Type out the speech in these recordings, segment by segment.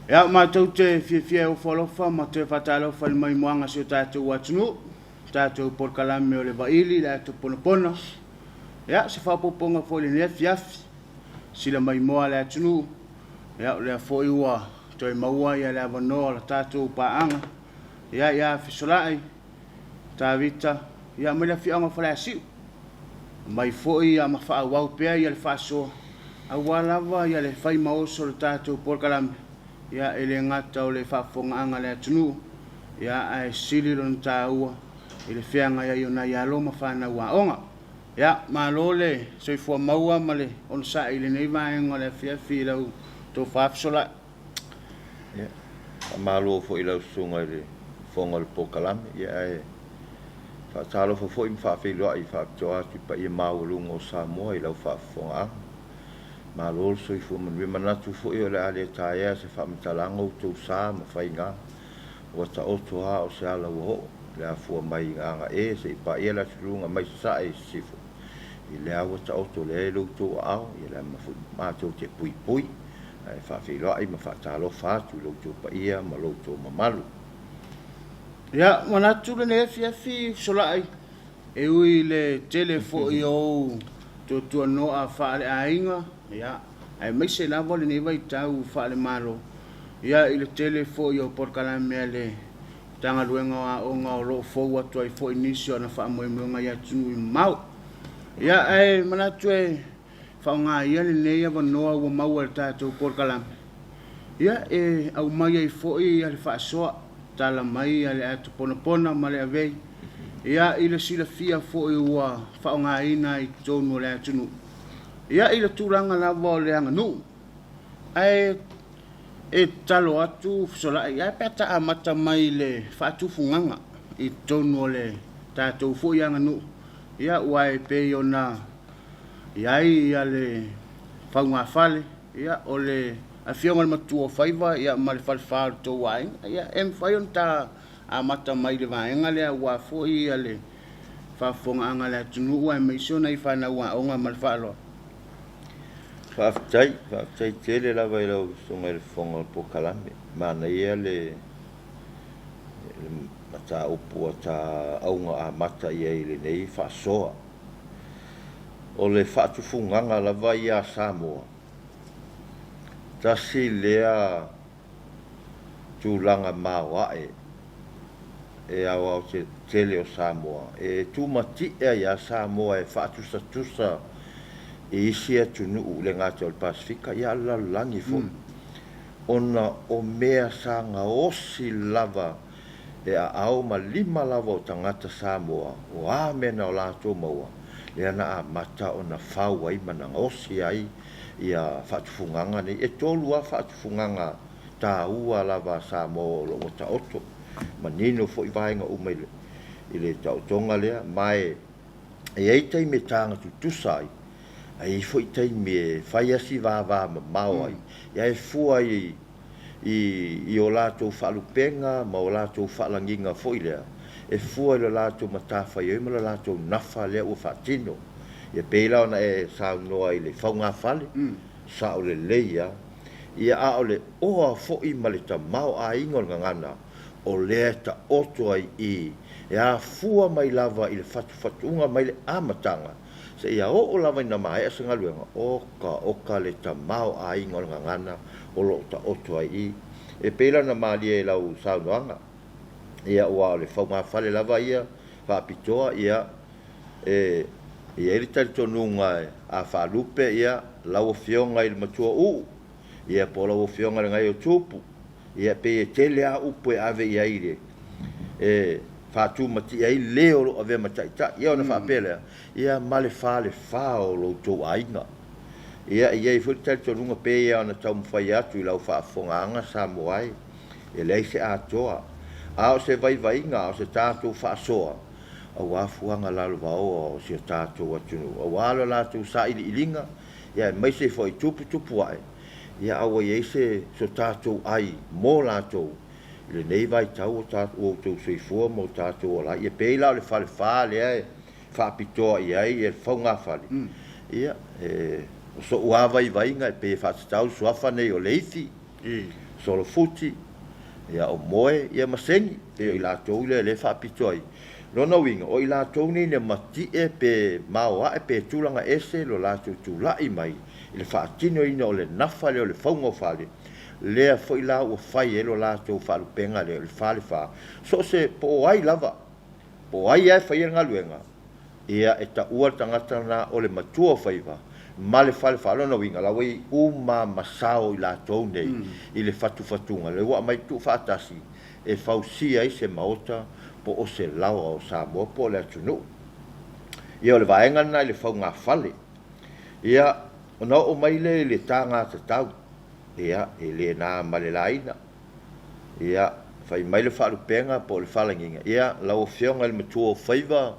Ya mātou te whiawhia o whalofa, ma te whatalofa ni mai moanga si o tātou atunu, tātou porkalame o le waili, tātou ponapona. Ya, se whapoponga fōli ni afi, sila mai moa le atunu, ya o le fōi ua, toi maua ia le avanoa la tātou paanga, ya whisolai, tā vita, ya mai le whianga whalea siu. Mai fōi ia ma wha wau pēa ia le whasoa, a walawa ia le whai maoso le tātou porkalame. Ya ele ngata o le whafongaanga le atunu, ya ai sili lon tāua, ele whianga ia iona ia loma whana ua onga. Ya malole, soifua maua ma le onsa ili nei vaenga le whiawhi lau tō whafsola. Ya, malo fo ilau sunga le whonga le pokalame, ya ai whaatalo fo i mwhawhi loa i whaapitoa ki pa i maulunga o Samoa ilau whafongaanga. Malol soi fu man manatu fu i ole ale taia se fa mtalango tu sa ma fainga o ta oto ha o se ala wo le fu mai nga e se pa ia la tulunga mai sa e sifu i le awa ta oto le lu tu au i le ma fu ma tu te pui pui ai fa fi lo ai ma fa ta lo fa tu lu tu pa ia ma lu tu ma malu ya manatu le ne fi solai e ui le telefo i o tu no a fa le ainga ya ai mai se la vole nei vai tau fa le malo ya ile telefo yo porkalame le tanga luenga o nga lo fo wa toi fo inisio na fa mo nga ya tunu mau ya ai manatu e fa nga ia le nei ava no o mau le tatu porkalame ya e au mai ai fo i le fa so tala mai ale atu pona male ave ya ile sila fia fo i wa fa nga ina i tonu le tunu ya ila turanga la vole anga nu ai e talo atu sola ya peta amata mai le fatu funganga i tonu le tatou fo yanga nu ya wai pe yona ya ia le faunga fale ya ole a fionga le matua faiva ya mal fal fal to wai ya em fayon ta amata mai le vaenga le wa fo ia le fa fonga anga le tunu wa mai sona i fa na wa onga mal falo Whaftai tele la vai lau songa le whonga po kalame. Mana ia le mata upu a ta aunga a mata ia i le nei whaasoa. O le whaatufunganga la vai a Samoa. Ta si lea tūlanga māwae e awa o te tele o Samoa. E tūmati e a Samoa e whaatusa e isi atu nuu le ngāti o le Pasifika ia la langi fo. Ona o mea sanga osi lava e a au ma 5 lava o tangata Samoa o a mena o lātou maua. Le ana a mata o na whau ai mana osi ai ia whaatufunganga nei. E tolu a whaatufunganga tā ua lava Samoa o longo ta oto. Ma nino fo i vaenga umaile. I le tautonga lea mai e eitei me tānga tutusai. Ai foi tai me fai asi va ma mau ai ia e fua i o lato falupenga ma o lato falanginga foi lea e fua i o lato matafa i ma o lato nafa lea o fatino ia pela ona e sa noa i le faunga fale sa o le leia ia a o le oa foi ma le tamau a ingo ngana o lea ta oto ai i ia fua mai lava i le fatunga mai le amatanga se ia o lava ina mai a sanga luenga oka le tamau a ingo ngana o lo ta oto ai e pela na mali e lau saunoanga ia ua le faunga fale lava ia fa pitoa ia ia ele tali tonunga a whalupe ia lau fionga i le matua ia po lau fionga le ngai o tupu ia pe e tele a upu e ave ia ire fatu mati ai leo lo ave mataita ia ona fa pele ia male fale fao lo to ainga ia i futa to lunga pe ia ona tau fai atu lau fa fonganga Samoai e lei se atoa a se vai nga o se tatu fa soa a wa fuanga la lo o se tatu atu o wa la tu sa ilinga ia mai se foi tupu ai ia awa ia se so tatu ai mo la tu le nei vai tau o tatu o tu sui fua mo tatu o la ia pe la le fale ai fa pitoa ia e faunga fale ia so ua vai nga pe fa tau so fa nei o leithi solo futi ia o moe ia maseni pe i latou le faapito ai lona uiga o i latou nei le matie pe maoa e pe tulaga ese lo latou tulaʻi mai i le faatinoina o le nafa le o le fauga o fale lea foʻi la ua fai e lo latou faalupega le o le falefā so se po o ai lava po o ai ae faia le galuega ia e taʻua le tagata na o le matua faiva ma le falefā lona uiga lau ai uma masao i latou nei i le fatufatuga le ua mai tuufaatasi e fausia ai se maota po o se lawa o Samoa po o le atunuu ia o le vaega na i le fauga fale ia ona o mai le tagatatau ia e lē na ma le laina ia fai mai le faalupega po o le falagiga ia lau afioga i le matua o faiva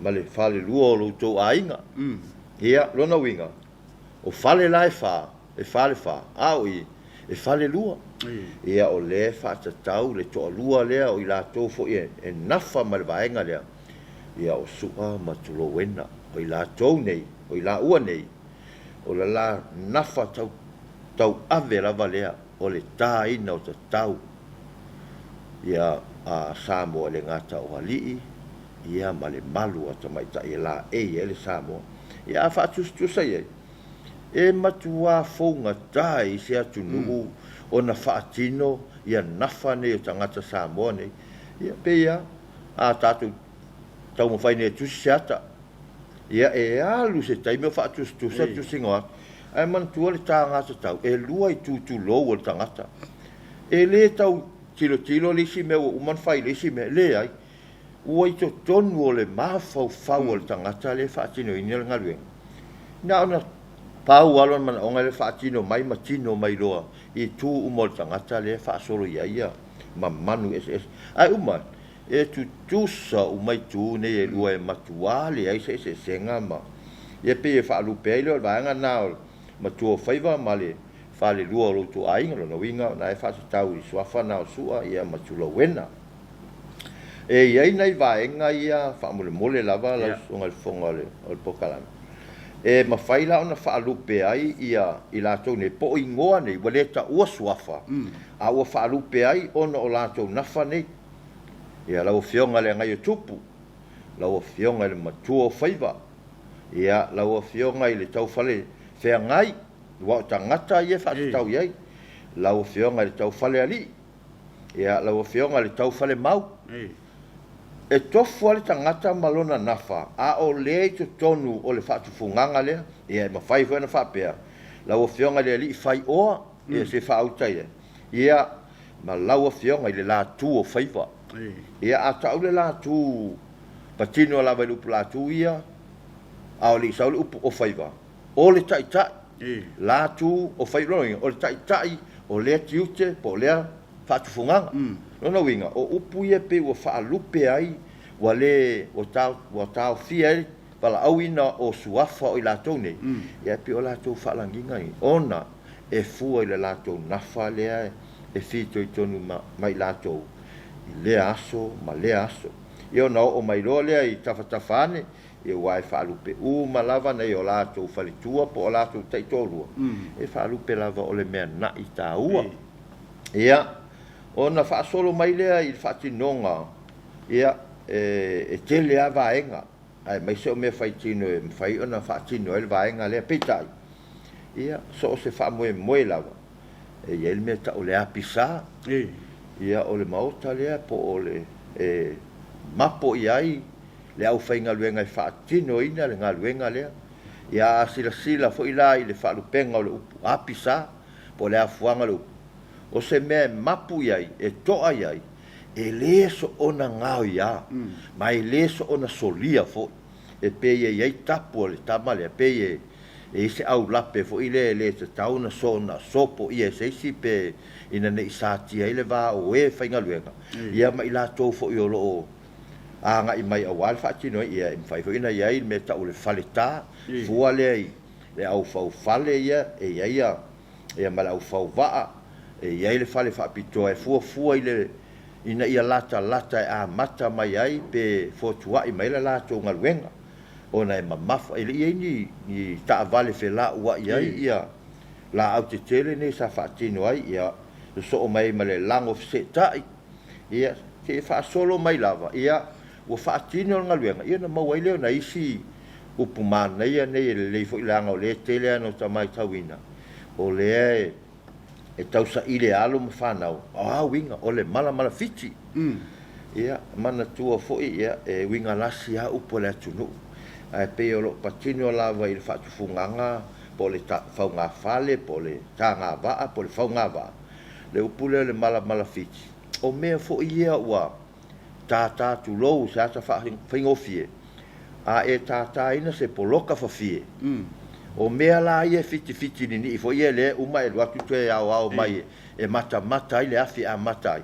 ma le falelua o loutou aiga ia lona uiga o fale la e falefā aoi e falelua ia o lē faatatau le toʻalua lea o i latou foʻi e nafa ma le vaega lea ia o suʻa ma tulouena o i latou nei o i laʻua nei o le la nafa tauave lava lea o le tāina o tatau ia a Samoa le gata o alii ia ma le malu a tamaitaʻi e laʻei e le Samoa ia a faatusatusai ai e matuā fougatā i se atunuu ona faatino ia nafa nei o tagata Samoa nei ia pe ia a tatou taumafai nei tusi se ata ia e alu se taimi o faatustusa tusiga atu ae manatua le tagata tau e lua i tutulou o le tagata e lē tau tilotilo le isi mea ua uma fai le isi mea lē ai ua i totonu o le mafaufau o le tagata le faatinoina le galuega na ona pau alo man onga le faatino mai matino mai loa i tu uma le tagata le faasolo ia ia ma manu ss ai uma e tutusa umai tu nei e lua e matuā leai seʻeseʻesega ma ia pe e faalupe ai le o le vaega na o matua faiva ma le falelua o loutou aiga lona uiga ona e faatatau i suafa na o suʻa ia ma tulauena e iai nai vaega ia faamolemole lava lausuga le foga o le pokalame e mafai la ona faalupe ai ia i latou nei po igoa nei ua lē taʻua suafa a ua faalupe ai ona o latou nafa nei ia lau afioga le agai o tupu lau afioga i le matua o faiva ia lau afioga i le taufale feagai ua o tagata ia faatatau i ai lau afioga i le taufale alii ia lau afioga i le taufale mau e tofu ale tagata ma lona nafa a o lē i totonu o le faatufugaga lea ia e mafai foi ona faapea lau afioga i le alii faioa ia se faautai e ia ma lau afioga i le latu o faiva ia a taʻu le latu patino lava i le upu latu ia a o leʻi sau le upu o faiva o le taʻitaʻi latu o failoiga o le taʻitaʻi o lea tiute po o lea faatufugaga lona uiga o upu ia pe ua faalupe ai ua lē ua taofia ai valaauina o suafa o i latou nei ia pe o latou faalagiga i ona e fua i le latou nafa lea e fitoitonu mai latou i lea aso ma lea aso ia ona oo mai loa lea i tafatafa ane ia ua e faalupe uma lava nei o latou faletua po o latou taʻitolua e faalupe lava o le mea naʻi tāua ia ona faasolo mai lea i le faatinoga ia e tele a vaega ae mai se o mea faitino e mafai ona faatino ai le vaega lea peitaʻi ia so o se faamoemoe lava e iai le mea taʻu le apisā ia o le maota lea po o le mapo i ai le ʻaufaigaluega e faatinoina le galuega lea ia a silasila foʻi la i le faalupega o le upu apisā po le afuaga le upu o se mea mapu i ai e toʻa i ai e lē so ona gao iā ma e lē so ona solia foʻi e pei e iai tapu o le tama lea pei e ise aulape foʻi le tatau na so ona sopo ia e seisi pe ina neʻi satia ai le vaoe faigaluega ia ma i latou foʻi o loo agaʻi mai auā le faatino ai ia e mafai foʻi na iai me taʻu le faletā fua lea i le ʻaufaufale ia e iai ia ma le ʻaufauvaa e iai le fale faapitoa e fuafua i le ina ia latalata e amata mai ai pe fotuaʻi mai le latou galuega ona e mamafa e leʻi ai ni taʻavale felaʻu aʻi ai ia la au tetele nei sa faatino ai ia so mai ma le lango se tai ia ke fa solo mai lava ia o fa tino nga luenga ia na mau ile na isi upumana ia nei le fo ilanga o le tele no tamai tawina o le e tau sa ile alo mfanau winga o le mala fiti ia mana tua fo ia e winga lasi a upo le tunu ai pe o lo patino lava il fa funganga po le ta faunga fale po le tanga va po le faunga va le upule le mala fiti o me fo ia wa ta tu lo sa fa fingo fie a e ta ina se poloka fa fie o mea la ia fiti ni fo ia le uma e watu te au mai e mata ile afi a mata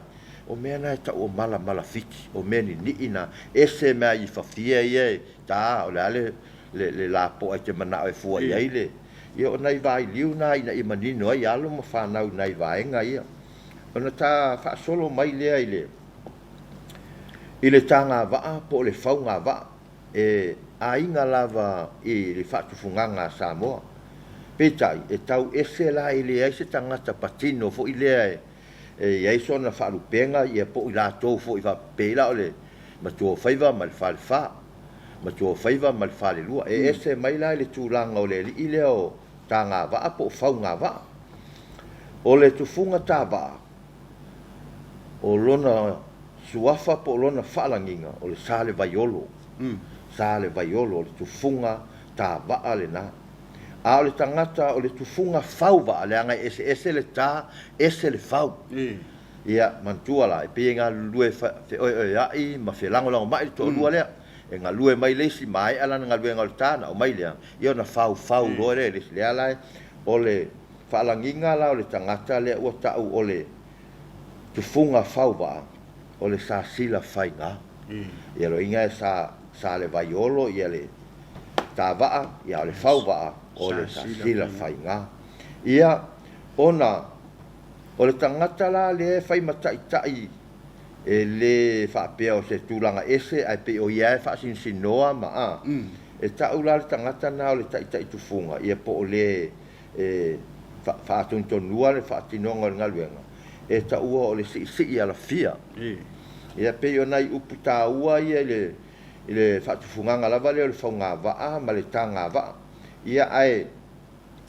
o mea na ta o mala fiti o mea ni ina ese mea i fa fie ia ta o le la po e te mana e fua ia ile ia o nai vai liu na ina i manino ai alo ma fa nau nai vai nga ia ona ta fa solo mai le ile tanga va po le faunga va e ainga lava i le fatu funganga Samoa petai e tau ese la ile ai se tangata patino fo ile e ai sona fa lupenga ia po ila to fo i va pela ole ma tu faiva mal falfa ma tu faiva mal fale lua e ese mai la le tulanga ole ile o tanga va po faunga va ole tu funga tava o lona suafa po lona falanginga o le sale vaiolo sale vaiolo le tufunga ta va le na a le tangata o le tufunga fau va le anga ese le ta ese le fau ia mantua la e pinga lue fe o ai ma fe lango mai to lua le e nga lue mai le si mai ala nga lue nga tana o mai le ia na fau lo le ala o le falanginga la o le tangata le o ta o le tufunga fau va o le sa sila fainga ia lo inga sa le vaiolo ia le tavaa ia le fauvaa o le sa sila fainga ia ona o le tangata la le fai matai e le faapea o se tulanga ese ai pe o ia e faasininoa ma e taula le tangata na o le tai tufunga ia po o le faatontonua le faatinoga o le galuega e taua o le siʻisiʻi ala fia ia pe o nai upu tāua ia le faatufugaga lava le o le faugavaa ma le tagavaa ia ae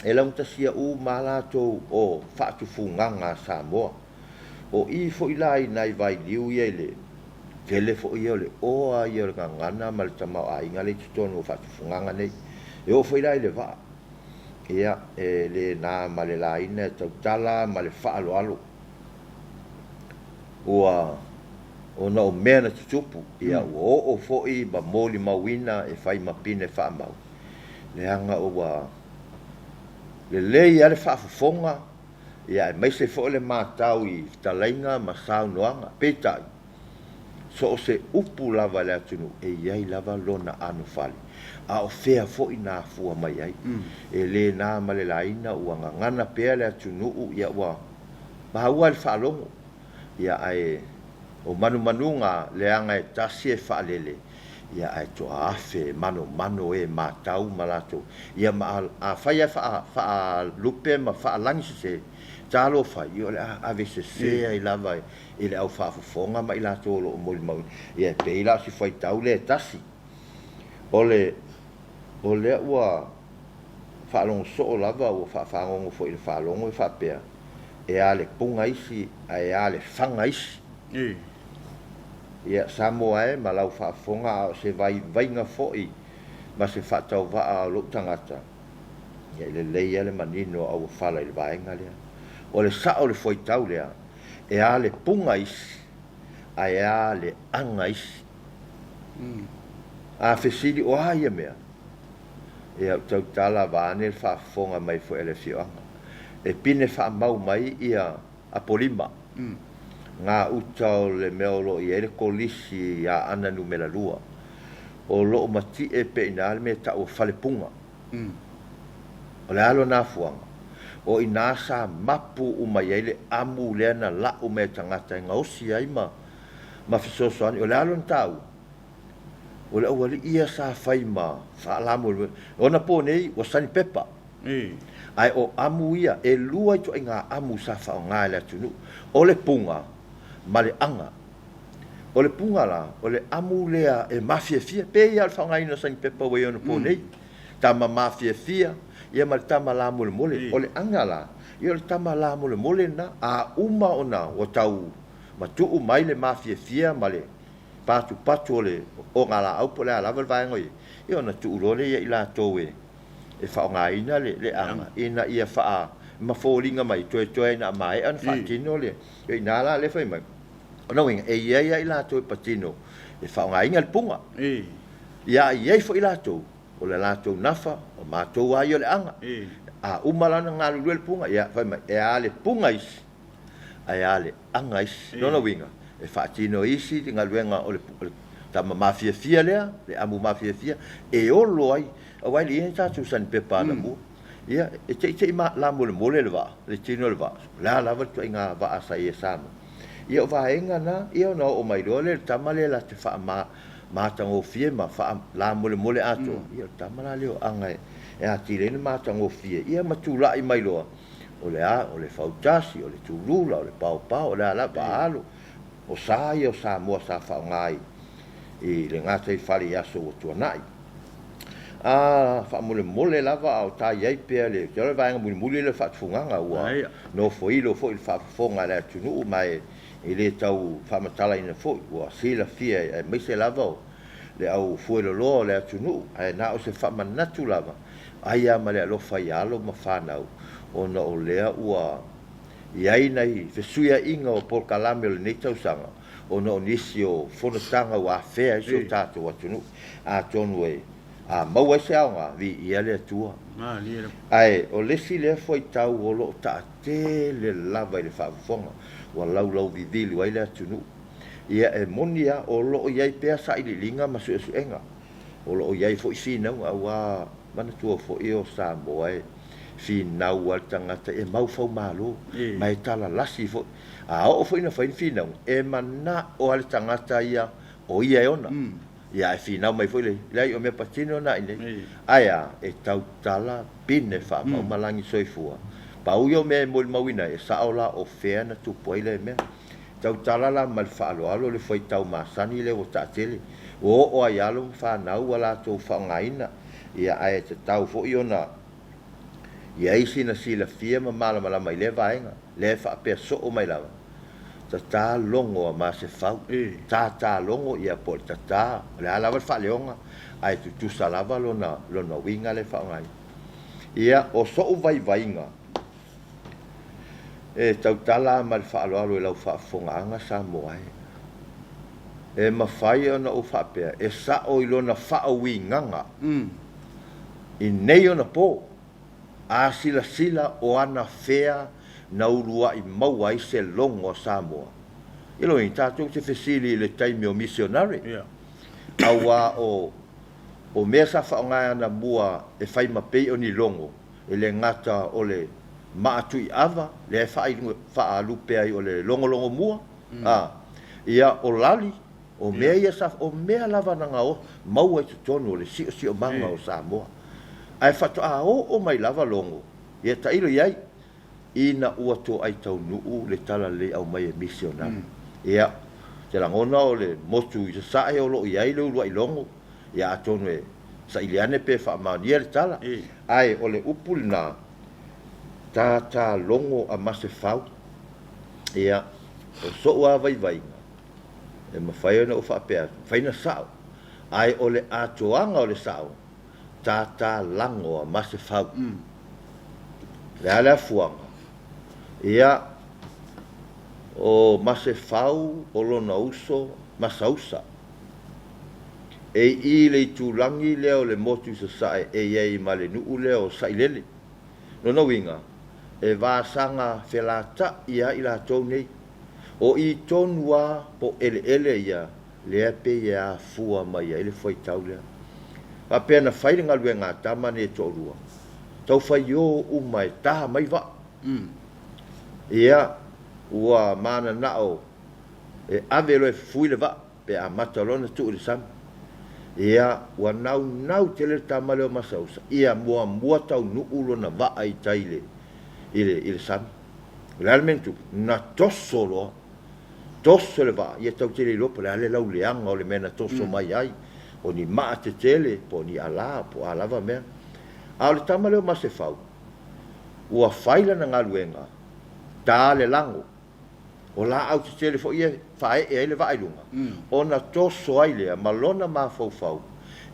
e lautasia ma latou o faatufugaga Samoa o i foʻi la inai vailiu ia i le tele foʻi ia o le oa ia o le gagana ma le tamaoaiga le totonu o faatufugaga nei e o foʻi la i le vaa ia e lenā ma le laina e tautala ma le faaloalo ua ona o mea na tutupu ia ua o'o fo'i ma moli mauina e fai mapine fa'amau leaga ua lelei a le fa'afofoga ia e maise fo'i le matau i talaiga ma saunoaga peita'i so o se upu lava le atunu e iai lava lona anofali a o fea fo'i na afua mai ai e lenā ma le laina ua gagana pea le atunu'u ia ua mahaua le fa'alogo ia ae o manumanunga leanga e tasi e whaalele ia ai toa afe mano e matau malato ia ma a whaia wha lupe ma wha langi se talo whai i le ave se i lava i le au whaafufonga ma i lato o moli mau ia pe i la si whai tau le tasi o le ua whaalongo so o lava o whaangongo fo i le whaalongo i whapea e a le punga isi e a le whanga isi ia Samoa e ma lau whaafonga o se vainga fo'i ma se whaatau waa lo tangata ia le leia le manino au whala i le vaenga lea o le sao le foi tau lea e a le punga isi a e a le anga isi a fesili o haia mea e au tau tala vane le whaafonga mai fo ele fioanga e pine whaamau mai ia a polima ngā utau le meolo i ere kolisi a ana numera lua o loo mati e pe ina ale me ta o whalepunga o le alo nā fuanga o i nasa mapu umai ele amu leana la ume tangata i ngausi ai ma fisoso ani o le alo ntau o le awali ia sa whai ma whaalamu o na po nei o sani pepa ai o amu ia e lua i toʻaiga amu sa faaaogā le atunuu o le puga ma le aga o le puga la o le amu lea e mafiafia pe ia le faaaogāina sani pepa ua iona ponei tama mafiafia ia ma le tama la molemole o le aga la ia o le tama la molemole na a uma ona ua tau matuu mai le mafiafia ma le patupatu o le o galaau po le alava le vaega ia ona tuuloa le ia i latou e whaongaina le anga. Ina ia wha mafōringa mai toe na mai ana whaatino le. Ia i nāla le whai mai. Ona winga, e ia i la toe patino. E whaongainga le punga. Ia i fo i latou. O le latou nafa, o mātou ai o le anga. A umalana ngā lulu le punga. Ia whai mai, e a le punga isi. Ai a le anga isi. Nona winga. E whaatino isi, ngā luenga o le tama mafiafia lea, le amu mafiafia. E olo ai. Awai li ene tātou sani pepa na mua. Ia, e te ma la mole le waa, le tino le waa. La lava tu inga waa sa ia sama. Ia o vaenga na, ia o na o mai roa le tamale la te wha mātango fie ma wha la mole ato. Ia o tamala leo anga e a tirene mātango fie. Ia matula i mai roa. O le a, o le fautasi, o le turula, o le pau, o le ala paalo. O sa ia o sa mua sa whaongai. I le ngata i whare aso o tuanai. Fa mole lava au ta yai pe le tele vai muli le fat funganga ua no foi lo foi fa fonga le tunu mai ele tau fa matala ina foi ua sila fia mai se lava le au foi lo le tunu ai na o se fa manatu lava ai ama le lo fa ya lo ma fa na o no o le ua yai nei fe suia inga o por kalame le nei tau sanga o no nisio fona sanga ua fe so tato wa tunu a tonu e a maua se aonga vi ia le atua. Ai, o lesi le foi tau o lo ta te le lava i le whaafonga. Wa lau vivili wai le atunu. Ia e monia o lo o iai pea sa ili linga masu esu enga. O lo o iai foi finau a wa mana tua foi o Samoa e finau al tangata e mau fau malo. Mai tala lasi foi. A o foi na fain finau. E mana o al tangata ia o ia e ona. Ia e finau mai foi le. Lai o mea patino na ine. Aia e tau tala pine wha mau malangi soifua. Pau yo mea mol mawina e saola o fea na tupoi le mea. Tau tala la mal whaaloalo le foi tau masani le o taatele. O ai alo whanau wala tau whaongaina. Ia ai te tau fo i ona. Ia isi na sila fia ma malama mai le vaenga. Le wha pia so o mai lava. Ta longo a ma se fau ta longo ia por ta le ala va fa leonga ai tu salava lona winga le fa ngai ia o so vai vainga e tau tala ma fa alo e lau fa fonga sa moai e ma fai ona o fa pe e sa o lona fa winga i nei ona po a sila o ana fea na urua i maua i se longo Samoa. Ilo i tātou te fesili le taimi o missionary. Awa o mea sa whaongai ana mua e whai mapei o ni longo. E le ngata o le maatui ava, le wha lupea i o le longo mua. Ia o lali, o mea ia sa, o mea lava na ngao, maua i tutonu o le si o manga o Samoa. Ai whato o mai lava longo. Ia ta ilo iai. Ina ua to ai tau nuu le tala le au mai e missionari. Ia, te langona o le motu i sae o lo i ai le ulua i longo. Ia atonu e sa iliane pe wha maania le tala. Ai, o le upul na tā longo a mase fau. Ia, o so ua vai. E mawhai ona o whapea, whaina sao. Ai, o le atoanga o le sao. Tā lango a mase fau. Le ala fuanga. Ia o mase fau o lona uso masausa. E i le tulangi leo le motu sa sae e iei ma le nuu leo sailele. Nona winga, e vāsanga whelata ia i la tau nei. O i tonua po ele ia lea pe ia fua mai ia ele foi tau lea. Pa pena whaire ngalue ngā tamane e tōrua. Tau whai o umai taha mai wa. Ia, ua mana nao, e ave loe fui le wa, pe a matalona tu uri sami. ia ua nau tele tamale o masausa ia mua tau nu'u lona va'a i tai ile sami le almentu na toso loa toso le va'a ia tau tele lopa le ale lauleaga o le mea na toso mai ai o ni ma'a tetele po ni ala po alava mea a o le tamale o masefau ua fai lana galuega tā le lago o la au tetele fo'i ia fa'ae'e ai le va'ailuga ona toso ai lea ma lona mafaufau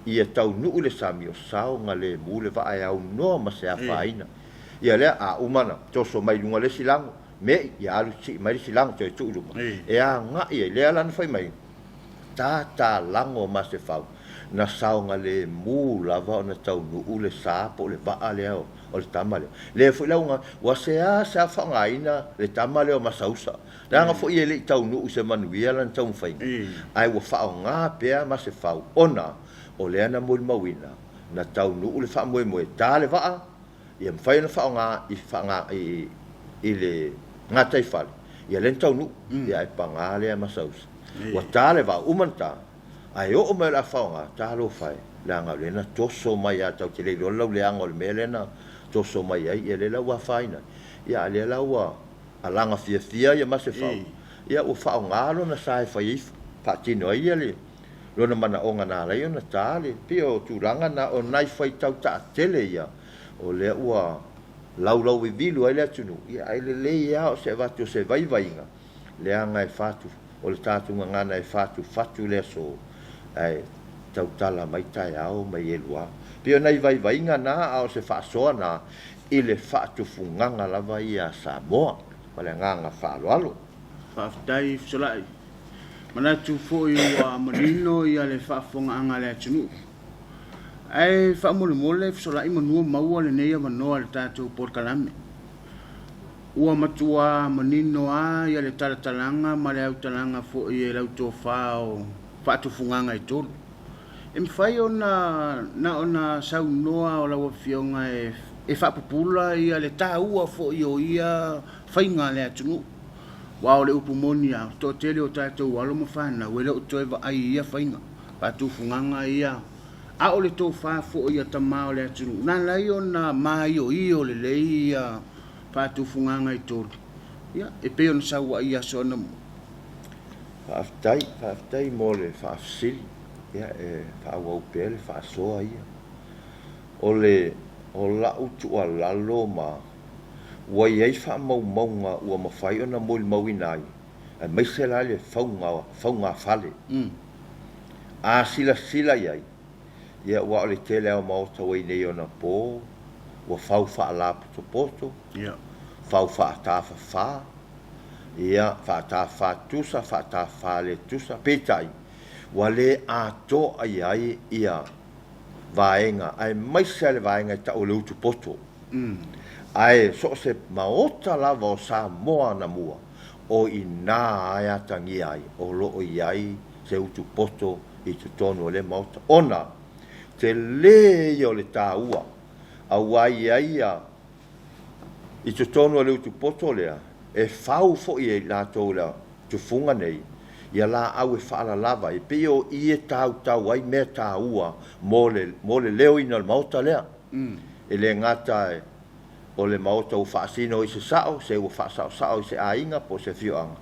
ia tau nu'u le sami o saoga lemu le va'a e aunoa ma se afāina ia lea a umana toso mai luga le silago me ia alu si'i mai le silago toe tu'u luma e aga'i ai lea lana fai mai tātālago ma se fau na saoga lemu lava ona tau nu'u le sa po le va'a lea o le tama lea le fo'i lauga ua sea fa'againa le tama lea o masausa le aga fo'i e le'i tau nu'u se manuia lana tau mafaiga ae ua fa'aogā pea ma se fau ona o lea na molimauina na tau nu'u le fa'amoemoe tā le va'a ia mafai ona fa'aogā i le gatai fale ia le tau nu'u ia e pagā lea masausa ua tā le va'a uma na tā ae o'o mai le afa'aogā tālo fai le aga o lena toso mai a tau te lei lo lauleaga o le mea lena toso mai ai ia le lau afāina ia a lea lau alaga fiafia ia ma se fa'u ia ua fa'aogā lona sa e fai fa'atino ai ia le lona mana'oga na lai ona tā le pia o tulaga na o nai fai tau ta'atele ia o lea ua laulau vivilu ai le atunu ia ai lelei ia o se vatu o se vaivaiga le aga e fatu o le tātuga gana e fatu lea so ai tautala mai taeao mai elua pia nai vaivaiga na a o se fa'asoa na i le fa'atufugaga lava ia Samoa ma le agaga fa'aloalo fa'afetai fesola'i manatu fo'i ua manino ia le fa'afoga'aga le atunuu ae fa'amolemole fesola'i manua maua lenei amanoa le tatou polokalame ua matua manino a ia le talatalaga ma le autalaga fo'i e lautofā o fa'atufugaga i tolu e mafai ona saunoa o lauafioga e fa'apupula ia le tāua fo'i o ia faiga le atunuu ua o le upu moni a to'atele o tatou alo ma fanau e le'u toe va'ai ia faiga fa'atufugaga ia a o le tofā fo'i ia tamā o le atunuu na lai ona maioio lelei ia fa'atufugaga i tolu ia e pei ona saua'i aso ana mo fa'afetai mo le fa'afesili ia e fa'auau pea le fa'asoa ia o la'u tu'alalo ma ua iai fa'amaumauga ua mafai ona molimauina ai ae maise la le fauga fale a silasila iai ia ua o le tele ao maotau ai nei ona pō ua fau fa'alā potopoto fau fa'atafafā ia fa'atafā tusa fa'atafā le tusa peitai ua lē ato'a ai ia vaega ae maise a le vaega e ta'u le utupoto ae so se maota lava o Samoa na mua o inā ae atagia ai o lo'o i ai se utupoto i totonu o le maota ona te lē ia o le tāua auai ai ia i totonu o le utupoto lea e fau fo'i e latou lea tufuga nei ia la au e fa'alalava e pei o i e tautau ai mea tāua mo le leo ina le maota lea e le gata o le maota ua fa'asino i se sa'o se ua fa'asa'osa'o i se āiga po se fio'aga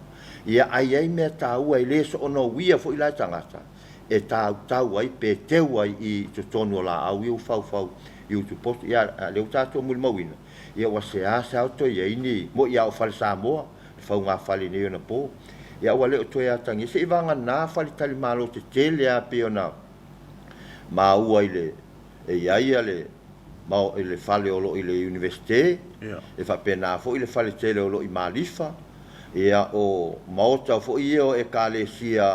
ia ai mea tāua i lē so'onouia fo'i lai tagata e tautau ai pe teu ai i totonu o la'au ia ufaufau i utupoto ia leu tatou mulimauina ia ua seā se aotoe ai ni mo ia o fale Samoa le faugā fale nei ona po ia ua le o toe atagia se'i vaganā falitali malo tetele a pe ona maua i le e iaia le ma i le fale o lo'i le universite e fa'apena fo'i le fale tele o lo'i malifa ia o maota fo'i ia o ekalesia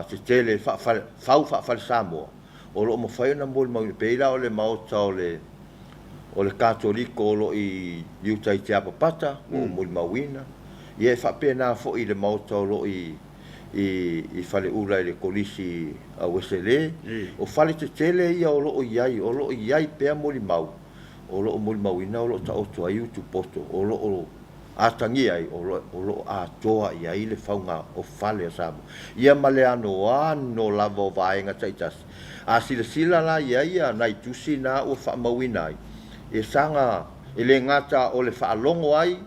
tetele fa'afale Samoa o lo'o mafai ona molimauina pei la o le maota o le katoliko o lo'i liutai te apapata o molimauina ia e fa'apena fo'i le maota o lo'i i fale ula i le kolisi a Wesele o fale tetele ia o lo'o iai pea molimau o lo'o molimauina o lo'o ta'oto ai utupoto o lo'o atangi ai o lo a toa ia i le faunga o fale Samoa ia male ano lava vaenga taitas a sila la ia nai tusi na o fa mawina e sanga ele ngata o le fa longo ai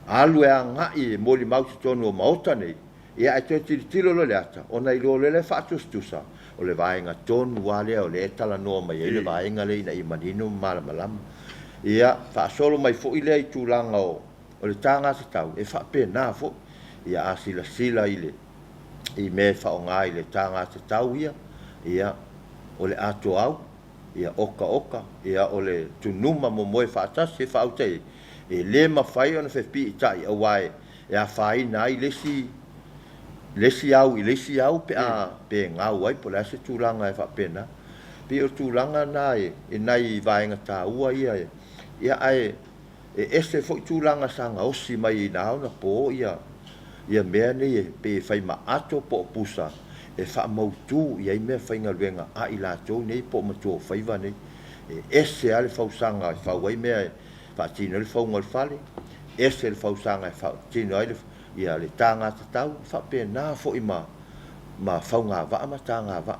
alu e ngai mo li mau tonu o maota nei ia te tilo lo le ata ona i lo le fa tustusa o le vaenga tonu wale o le tala no mai le vaenga le i manino malam ia fa solo mai fo ile i tulanga o le tanga se tau e fa pena fo ia a sila ile i me fa o ngai le tanga se tau ia o le ato au ia oka ia o le tunuma mo moe fa tasi fa autei e le mafai ona fe pi tai o wai ia fai nai lesi au pe a pe ngau ai po la se tulanga e fa pena pe o tulanga nai e nai vaenga ta ua ia ai e ese fo tulanga sanga osi mai na ona po ia mea nei pe fai ma ato po pusa e fa mautu ia me fai ngaluenga a ila to nei po mato fai va nei e ese ale fa sanga fa wai me fa tino le fa ngol fale ese le fa sanga fa tino ai ia le tanga tau fa pe na fo ima ma fa nga va ma tanga va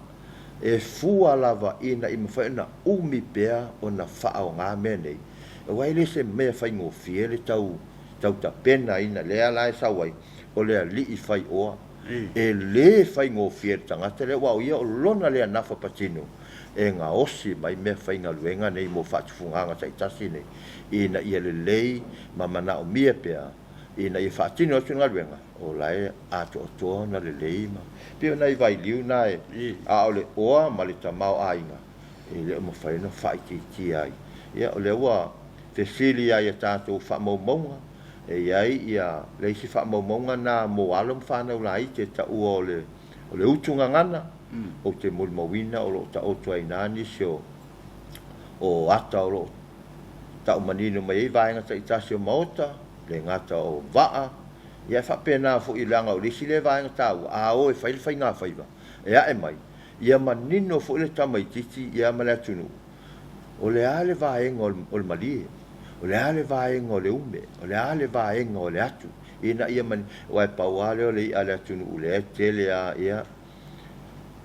e fua lava ina i mawhai na umi pea o na whaao ngā mea nei. E wai le se mea whai ngō fie le tau ta pena ina lea lai sawai o lea li i whai oa. E le whai ngō fie tangata le wau ia o lona lea nafa patino. E ngā osi mai mea whai ngā luenga nei mo whaatufunganga sa itasi nei. Ina ia le lei ma mana o mia pea. Ina ia whaatino atu ngā luenga. O lai ato o toa na le lei ma. Pio nei vai liu nai a o le oa ma le tamau ainga. E le o mawhaina whai ki ai. Ia o le ua te sili ai a tātou whamaumaunga. E iai ia leisi whamaumaunga na mo alam whanau lai te ta ua o le utunga ngana. O te mulmawina o lo ta otu ai nani sio o ata o lo ta umanino mai vaenga ta itasi o maota. Le ngata o waa. Ia whapena fo i langa o lisi le vaenga tau. A o e whai ngā whaiva. Ia e mai. Ia manino fo i le tamai titi ia malea tunu. O le ale vaenga o le malie. O le ale vaenga o le ume. O le ale vaenga o le atu. Ina ia mani. O e pauale o le i ale atunu. O le e tele a ia.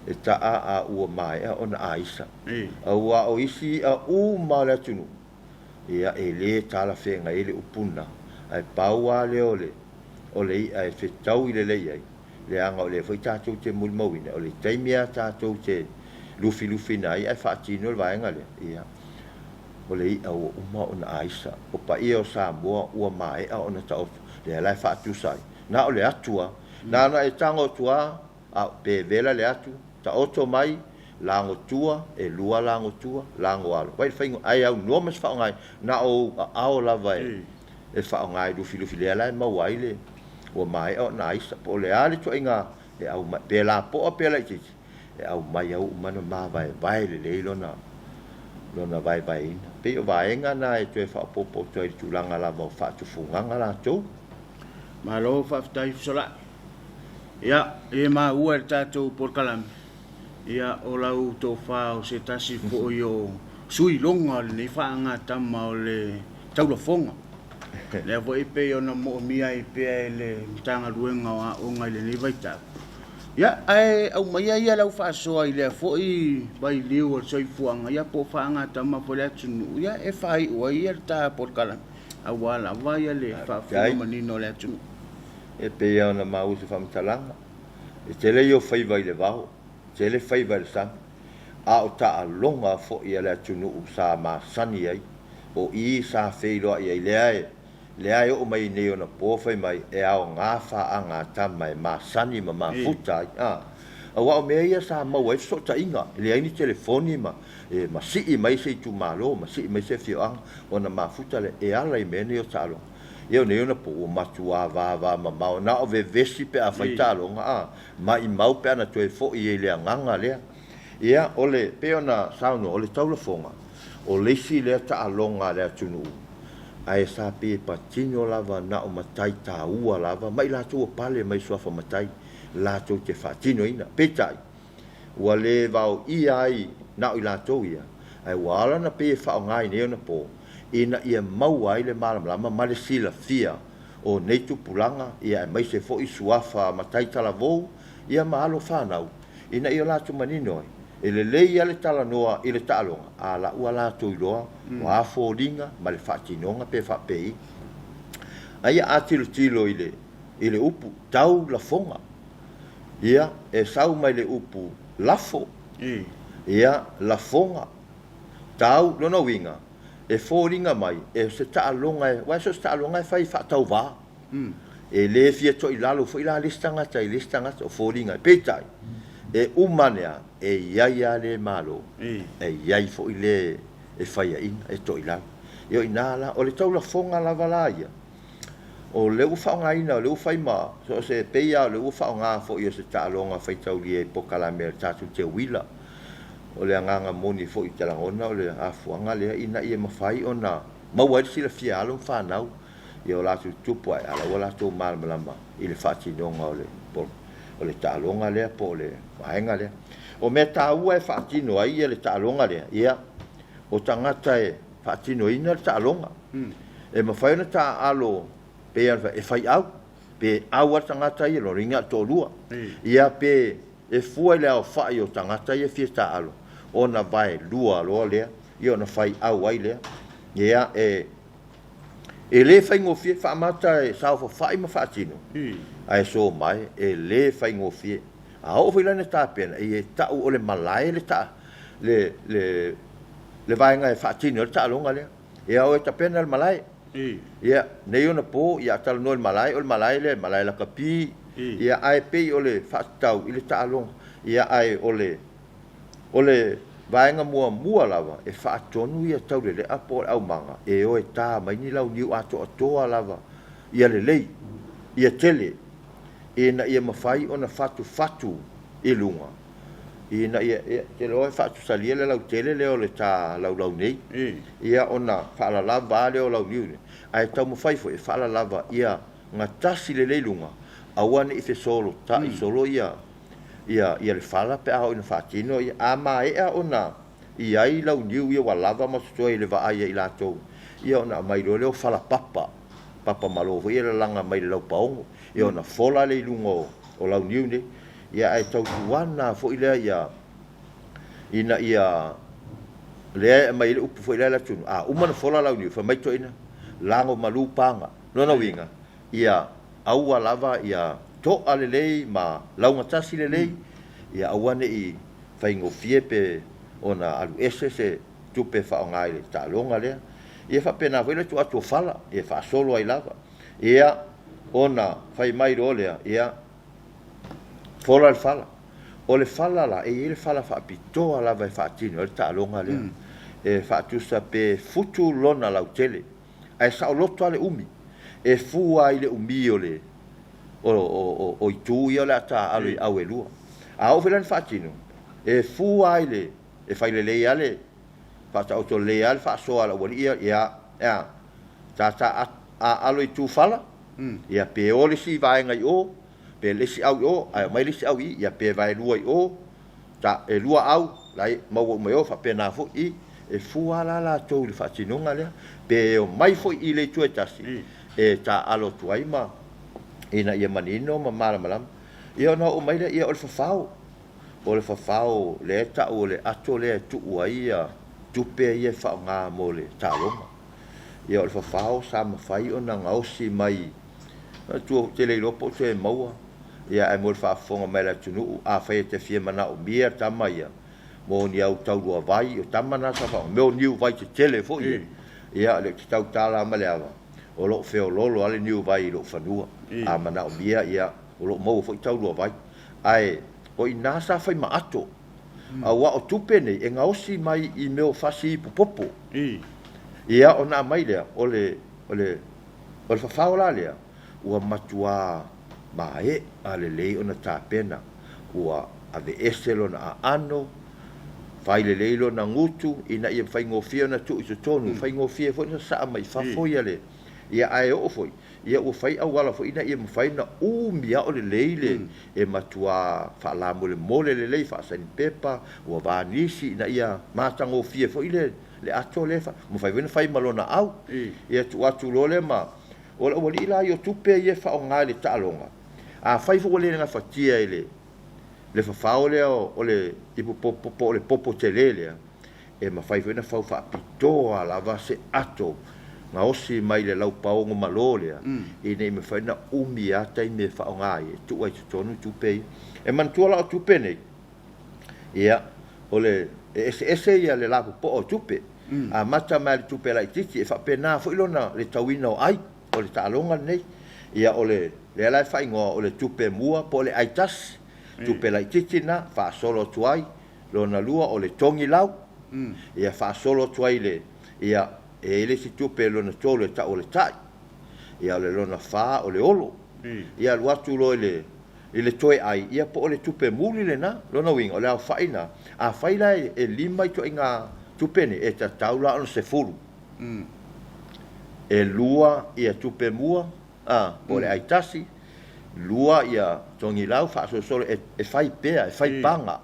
E taa a ua mai a ona aisa. A ua o isi a ma le atunu. Ia e le tala whenga e le upuna. Ai pauale o le i ai whetau i le lei ai. Le anga o le whai tātou te mulmawina. O le taimia tātou te lufi nai ai whaatino le vaenga le. Ia. O le i au uma o na aisa. O pa ia o Samoa ua mai a o na taotu. Le alai whaatu sai. Na o le atua. Na ana e tango tua a pe vela le atu. Ta oto mai lango tua e lua lango tua lango alo. Wai whaingo ai au nomas whaongai. Na o ao lava e. E whaongai lufi le alai mawai le. Ua mai o na aisa. Po le ale to inga. E au mai. Pe la po a pe la ititi. E au mai au umana maa vai le leilo na. Lona vai ina. Pe o vaenga na e tue whaapopo tue tulanga la mau whaatufunganga la tau. Malo whaftai sola. Ia, e ma ua e tātou porkalami. Ia o lau tō whao se tasi fo i o sui longa le nei whaanga tama o le taulafonga. Le vo i pe o na mo mia i pe e le tanga ruenga o a onga le nei vaitau. Ia, ai au mai ia lau whaasoa i lea fo i vai liu o soi fuanga. Ia po whaanga tama po le atunu. Ia e whai ua ia tā porkalami. A wala vai a le whaafunga manino le atunu. E pe ia na mau se whamitalanga. E tele i o whaiva i le vaho. Tele whaiva i le sang. A o ta a longa fo i le atunu u sa ma sani ai. O i sa wheiloa i ai lea e. Lea e o mai nei o na pōwhai mai e ao ngā wha a ngā tamai ma sani ma ma futa ai. A wao mea ia sa mau ai sota inga. Lea ini telefoni ma. E ma si i mai se i tu malo. Ma si i mai se whioanga. O na ma futa le e ala i mene o ta alonga. Ia nei ona po matua va ma mau na o ve vesi pe a faita longa ma i mau pe ana toe fo i le nganga le ia ole pe ona sauno ole taulafonga o le si le ta alonga le tunu ai sa pe patino lava na o matai ta ua lava mai la tu pale mai sofa matai la tu te fatino ina pe tai ua le vau i ai na o la to ia ai wala na pe fa ngai nei ona po ina ia mau ai le malamalama ma le silafia o nei tupulaga ia e maise foʻi suafa matai talavou ia mahalo fanau ina ia latou manino ai e lelei ia le talanoa i le taaloga alaʻua latou iloa o afoliga ma le faatinoga pe faapei aia atilotilo i le upu tau lafoga ia e sau mai le upu lafo ia lafoga tau lona uiga e fōringa mai e se taaloga e wa so taaloga e fai faatauvā e lē fia toʻi lalo foʻi la lesi tagata i lesi tagata o fōringa e peitai e umanea e iai a lē malo e iai foʻi lē e faiaʻiga e toʻi lalo ia inā la o le taulafoga lava la ia o le ua faaaogāina o le ua faima so se peia o le ua faaogā foʻi o se taaloga faitaulia e pokalame le tatou te uila o le agaga moni foʻi te lagona o le afuaga lea ina ia mafai ona maua i le silafia alo fanau ia o latou tupu ae alaua latou malamalama i le faatinoga o le taaloga lea po o le vaega lea o mea tāua e faatino ai ia le taaloga lea ia o tagata e faatinoina le taaloga e mafai ona taalo pea e faiau pe au a tagata ia lo ringa tolua ia pe e fua le au fai o tagata ia fia taalo ona vai lua loa lea ia ona fai au ai lea ia e lē faigofie faamata e saofafai ma faatino ae so mai e lē faigofie a o foi lana tapena e ta'u o le malae le vaenga e faatino le taaloga lea ia o e tapena le malae ia nei ona po ia talanoa le malae o le malae la kapi ia ae pei o le faatatau i le taaloga ia ae o le vaenga mua lava e faatonu ia taulelea po o le aumaga e o e tā mai ni launiu atoatoa lava ia lelei ia tele ina ia mafai ona fatu i luga ina ia te loa e faatusalia le lautele lea o le tā laulau nei ia ona faalalava a lea o launiu nei ae taumafai foʻi e faalalava ia gatasi lelei luga aua neʻi fesolo taʻi solo ia le fala pe a ina faatino ia a maeʻa ona i ai launiu ia ua lava ma sosoa i le vaaia i latou ia ona mai loa lea o fala papa malo foi le langa mai le laupaogo ia ona fola le iluga o launiu nei ia ae tautuana foʻi lea ina ia lea e mai le upu foʻi lea latunu a uma na fola launiu fa mai toʻina lago malu paga lona uiga ia aua lava ia to'a lelei ma laugatasi lelei ia aua neʻi faigofie pe ona alu ese se tupe faaogā i le taaloga lea ia faapena foi le tuatu fala ia faasolo ai lava ia ona fai mai lo lea ia fola le fala o le fala la e le fala faapitoa lava e faatino le taaloga lea e faatusa pe futu lona lautele ae saʻoloto a le umi e fua i le umi o le o itu ia le ataalo i au e lua a o felani faatino e fua ai le e fai lelei ale faataoto lelei ale faasoa laualiʻia ia tata alo i tufala ia pe o le sivaega i o pe lesi au i o ae mai lesi au i ia pe vaelua i o ta e lua au lai maua mai o faapena foʻi e fua la latou i le faatinoga lea pe o mai foʻi i le tuetasi e taalo tuai ma ina ia manino ma malamalama ia ona o mai le ia o le fafao le ta'u o le ato le tu'u ai ia tupe ia faaogā mo le taaloga ia o le fafao sa mafai ona gaosi mai tua te leilopo te maua ia e mo le faafofoga mai le atunuu afai e tefia manaʻomia tama ia mo ni au taulua vai o tama na sa fa me o niu vai te tele foʻi ia le tau tala ma le ava o lo feololo ale niu vai lo fanua a manaʻomia ia o lo mau foʻi taulua vai ae o ina sa fai maato a wa o tupe nei e gaosi mai i meo fasi popopo ia ona mai lea o le fafao la lea ua matua mae a lelei ona tapena ua ave ese lona aano fai lelei lona gutu ina ia faigofia ona tuʻi totonu faigofia foʻi na saa mai fafo ia le ia ai o foi ia o fai au wala foi ina ia mafai na mia o le leile e matua fa la mole le fa sa ni pepa o vanisi na ia matango fie foi le ato le fa mo fai vena fai malona au ia tu atu lole ma o li la yo tupe ia fa o ngale talonga a fai fo le nga fatia ele le fa fa o le ipu popo le popo telele e ma fai vena fa fa pitoa la va se ato nga osi mai le lau paongo malole e nei me fai na ata i me fa o ngai tu ai tu tonu tupe e man tu la tupe nei ia o le ese ia le la po o tupe a mata mai tupe la titi e fa pena fo ilona le tawina ai o le talonga nei ia o le la fai ngo o le tupe mua po le aitas tupe la titi na fa solo tuai lo na lua o le tongi lau ia fa solo tuai le ia e le si tupe lo na tole ta o le tai ia le lo na fa o le olo ia lo atu lo le toe ai ia po o le tupe muli le na lo na winga o le au faina a faila e lima i to inga tupe ni e ta taula on se fulu e lua ia tupe mua o le aitasi lua ia tongi lau fa so solo e fai pea e fai panga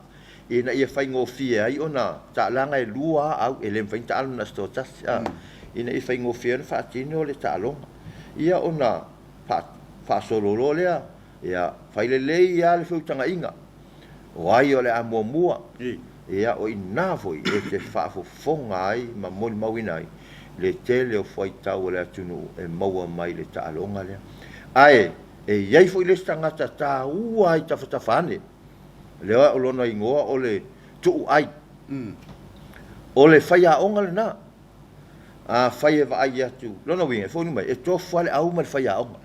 e na ia fai ngofia ai ona ta langa e lua au e lem fai ta na sto tas ina ia fai ngofia fa tino le ta longa ia ona fa solo lo le ia fai le ia le fu tanga inga o ai ole a mua ia o ina foi e te fa fo fonga ai ma mo mawinai le tele o foi tau le atunu e maua mai le ta longa le ai e iai foi le tangata ta ua i tafatafane lea o lona ingoa o le tuu ai o le faia onga le na a faia va ai atu lona winga fo ni mai e to fale au mal faia onga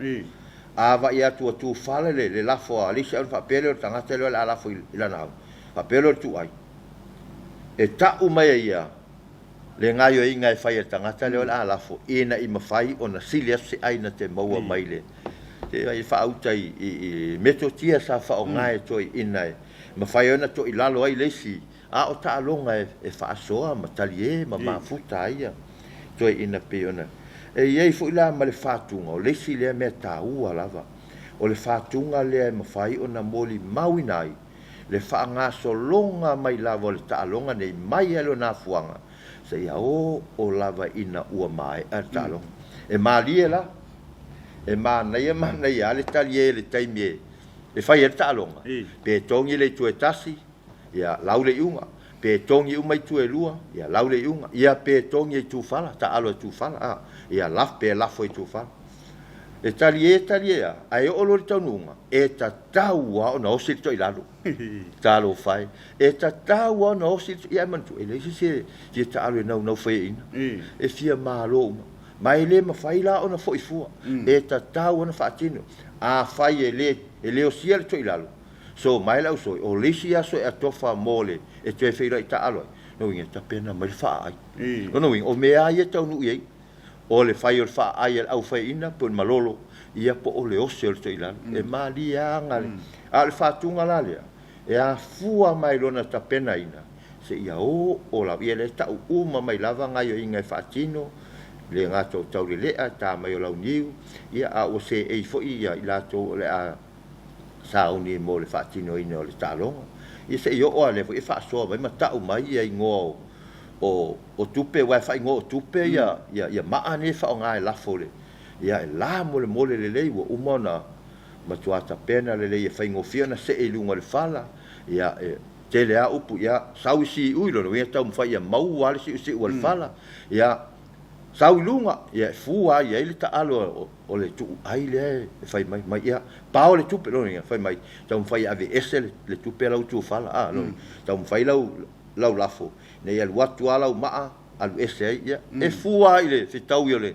a va ia tu fale le la fo ali se fa pele o tangata le la fo ila na fa pele tu ai e ta u mai ia le ngaio inga e faia tangata le la fo ina i mafai ona silia se ai na te maua mai le te ai fa auta i metotia sa fa o ngai to ina ma fai ona to ilalo ai lesi a o ta longa e fa soa ma talie ma futa ia to ina pe ona e ia fu ila ma le fatunga o lesi le me ta ua lava o le fatunga le ma fai ona moli mawinai le fa nga so longa mai lava le ta longa nei mai alo na fuanga se ia o lava ina ua mai a ta longa e malie la e mana ia le talie le taimie e fai e talonga pe tongi le tue tasi ia laule iunga pe tongi umai tue lua ia laule iunga ia pe tongi tu fala ta alo tu fala ia laf pe lafo tu fala e talie ai o lo tonunga e ta taua ona osi to ilalo talo fai e ta taua ona osi ia mantu ele si ta alo no fai ina e fia malo mai le ma fai la ona fo ifua e ta taua ona fatino a fai ele o sia to ilalo so mai la so o lisia so e tofa mole e te feira ita alo no inga ta pena mai fa ai no inga o me ai ta nu i o le fai o fa ai au fai ina por malolo ia po o le o sia to ilalo e mali anga al fatunga la le e a fua mai lona ta pena ina se ia o la ia le ta uma mai lava ngai o inga fatino le ngato tau le ta mai o la niu ia a o se e fo ia ila to le a sa uni mo le fatino ina le talonga ia se io o le fo e fa so mai mata o mai ia ngo o tupe wa fa ngo tupe ia ma ane fa nga la fole ia la mo le le wo umona ma tuata pena le fa ngo fiona se e lunga le fala ia te le a upu ia sausi uilo no ia tau fa ia mau wale si wal fala ia sau lunga ia fua ia ile ta alo o le tu ai le fai mai ia pao le tupe lo ia fai mai tau fai ave esel le tupe la tu fala no tau fai lau lafo ne ia watu ala ma al ese ia e fua ile se tau yo le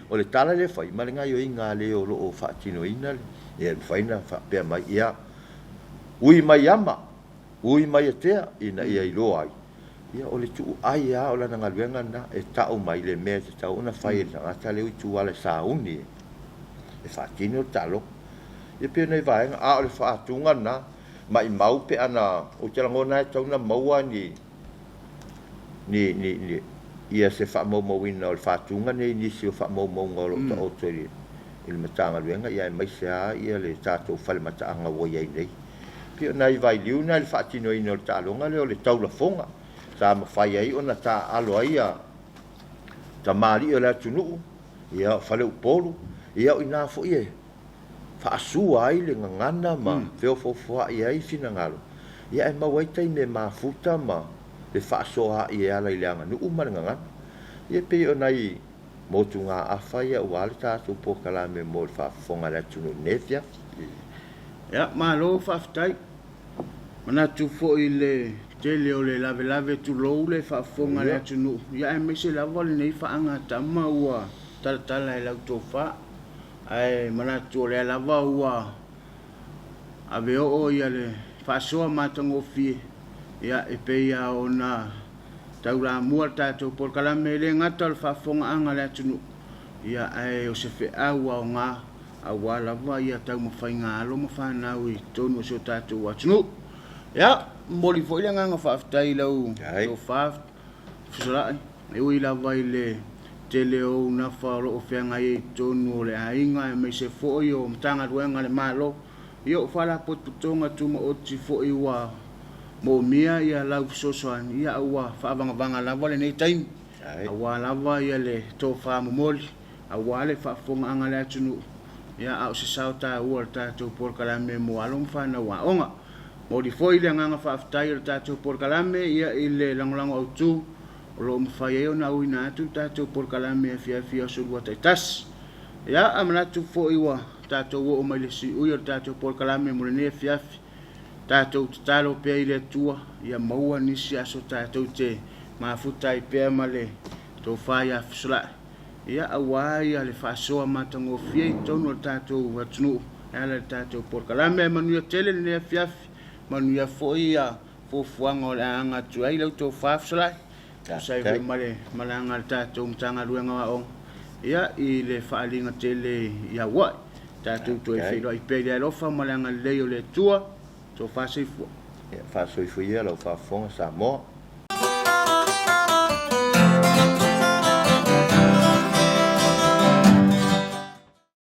o le tala le fai mai nga yo inga le o lo fa tino ina ia fai na fa pe mai ia ui mai ama ui mai te ina ia ilo ai ia o le tu ai a o la nga luenga na e tau mai le me te tau na fai na ta le tu ala sa uni e fa tino talo e pe nei vai a o le fa tunga na mai mau pe ana o te ngona tau na maua ni ia se whaamaumauina o le whātunga nei nisi o whaamaumaunga o lo ta o tōri i le matanga luenga ia e maise a ia le tātou whale mataanga o iei nei. Pio nai vai liu nai le whaatino ina o le tālonga leo le taula fonga. Sa ma whai ai ona tā alo ai a ta maari o le atunuu ia whale upolu ia o ina fo ie. Whaasua ai le ngangana ma feo fofua ia i fina ngalo. Ia e mawaitai me mafuta ma le whaasoa i e ala i leanga nuu ma le ngangana. Ia pe o nai motu ngā awha ia ua le tātou pōkala me mo le whaafonga le atunuu nefia. Ia, malo whaftai. Manatu fo i le tele o le lave tu lou le whaafonga le atunuu. Ia e meise lava le nei whaanga tama ua talatala e lau tō wha. Ai manatu o le lava ua ave o ia le whaasoa matango fie. Ia e pe ia o na taura mua tātou pōkala me le ngata le whaafonga anga le atunuu. Ia ai o se wheaua o ngā awa lava ia tau mawhai ngā alo mawhanau i tonu o seo tātou atunu. Ia, moli fo ile nganga whaaftai lau tō whaaf. Fusarai, e ui lava i le tele o na whaaro o whianga i tonu o le ainga e mei se fo i o mtanga ruenga le malo. Ia o whala potputonga tuma o ti fo i wa mo mia ia lau sosoan. Ia awa whaavanga lava le nei taimi. Awa lava ia le tō whaamu moli. Awa le whaafonga anga le atunu. Ia au se sao tā ua le tātou pōrkalame mo along whana wa onga. Mo di foi le nganga whaaftai le tātou pōrkalame ia i le langolango au tū. O lo mwhai eo na ui nā atu tātou pōrkalame a fia surua taitas. Ia amanatu foi wa tātou o mai le si ui le tātou pōrkalame mo le nea fiafi. Tātou tatalo pia i le tua. Ia maua nisi aso tātou te mafutai pia ma le tō whai a fisolai. Ia awai ale whaasoa matango fia i tonu o tātou atunu. Ia le tātou pōrkalame manuia tele nea fiafi. Manuia foi a fofuanga o le anga tu ai lau tō whaafsalai. Sai hui male malanga le tātou mtanga ruenga wa ong. Ia i le whaalinga tele ia wai. Tātou tō e whiro i pere alofa malanga leo le tua. Tō whaasoifua. Ia whaasoifua ia lau whaafonga sa moa.